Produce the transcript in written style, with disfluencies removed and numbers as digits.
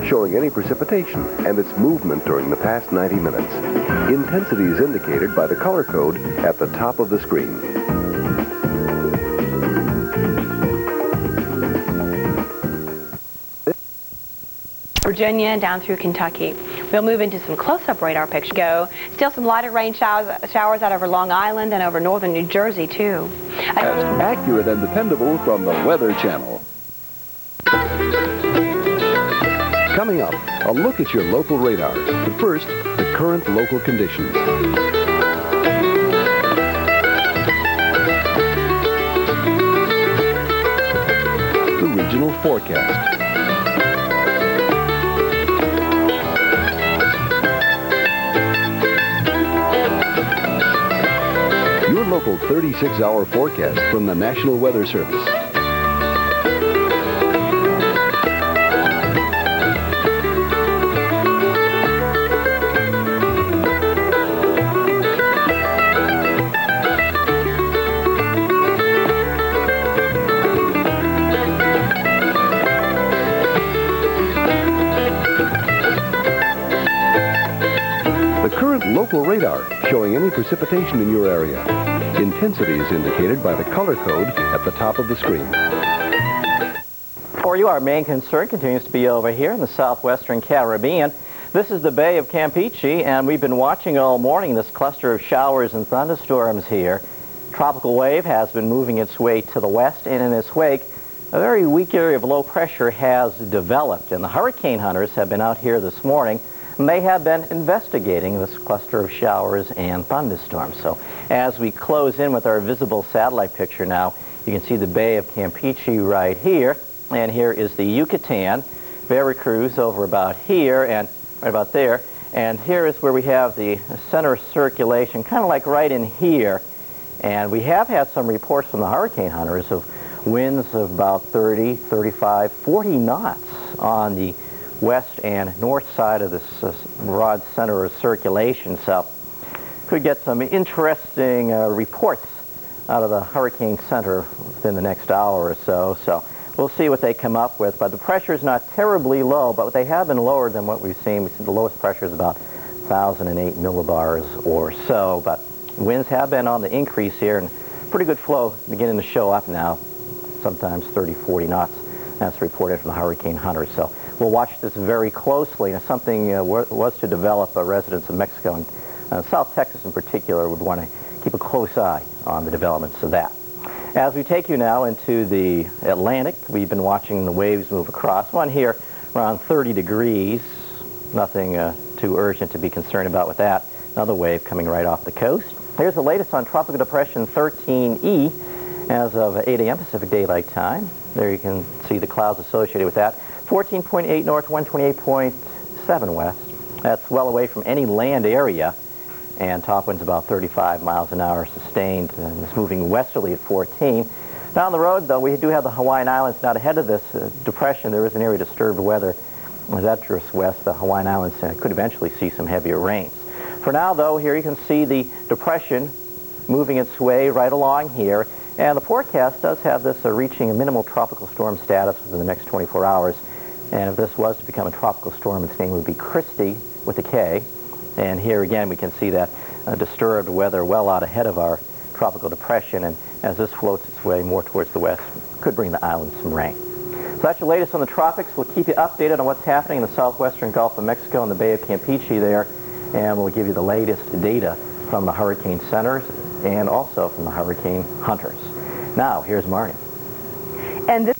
showing any precipitation and its movement during the past 90 minutes. Intensity is indicated by the color code at the top of the screen. Virginia down through Kentucky. We'll move into some close-up radar pictures. Still some lighter rain showers out over Long Island and over northern New Jersey, too. Accurate and dependable from the Weather Channel. Coming up, a look at your local radar. But first, the current local conditions. The regional forecast. Your local 36-hour forecast from the National Weather Service. The current local radar showing any precipitation in your area. Intensity is indicated by the color code at the top of the screen. For you, our main concern continues to be over here in the southwestern Caribbean. This is the Bay of Campeche, and we've been watching all morning this cluster of showers and thunderstorms here. Tropical wave has been moving its way to the west, and in its wake, a very weak area of low pressure has developed, and the hurricane hunters have been out here this morning. And they have been investigating this cluster of showers and thunderstorms. So as we close in with our visible satellite picture now, you can see the Bay of Campeche right here. And here is the Yucatan, Veracruz over about here and right about there. And here is where we have the center of circulation, kind of like right in here. And we have had some reports from the hurricane hunters of winds of about 30, 35, 40 knots on the west and north side of this broad center of circulation. So could get some interesting reports out of the hurricane center within the next hour or so. So we'll see what they come up with. But the pressure is not terribly low, but they have been lower than what we've seen. We see the lowest pressure is about 1,008 millibars or so. But winds have been on the increase here, and pretty good flow beginning to show up now, sometimes 30, 40 knots. That's reported from the hurricane hunters. So we'll watch this very closely. And if something was to develop, residents of Mexico and South Texas in particular would want to keep a close eye on the developments of that. As we take you now into the Atlantic, we've been watching the waves move across. One here around 30 degrees. Nothing too urgent to be concerned about with that. Another wave coming right off the coast. Here's the latest on Tropical Depression 13E as of 8 a.m. Pacific Daylight Time. There you can see the clouds associated with that. 14.8 north, 128.7 west. That's well away from any land area, and top wind's about 35 miles an hour sustained, and it's moving westerly at 14. Down the road, though, we do have the Hawaiian Islands. Not ahead of this depression, there is an area of disturbed weather. As that drifts west, the Hawaiian Islands could eventually see some heavier rains. For now, though, here you can see the depression moving its way right along here. And the forecast does have this reaching a minimal tropical storm status within the next 24 hours. And if this was to become a tropical storm, its name would be Christy with a K. And here again we can see that disturbed weather well out ahead of our tropical depression. And as this floats its way more towards the west, could bring the islands some rain. So that's your latest on the tropics. We'll keep you updated on what's happening in the southwestern Gulf of Mexico and the Bay of Campeche there. And we'll give you the latest data from the hurricane centers and also from the hurricane hunters. Now, here's Marnie. And this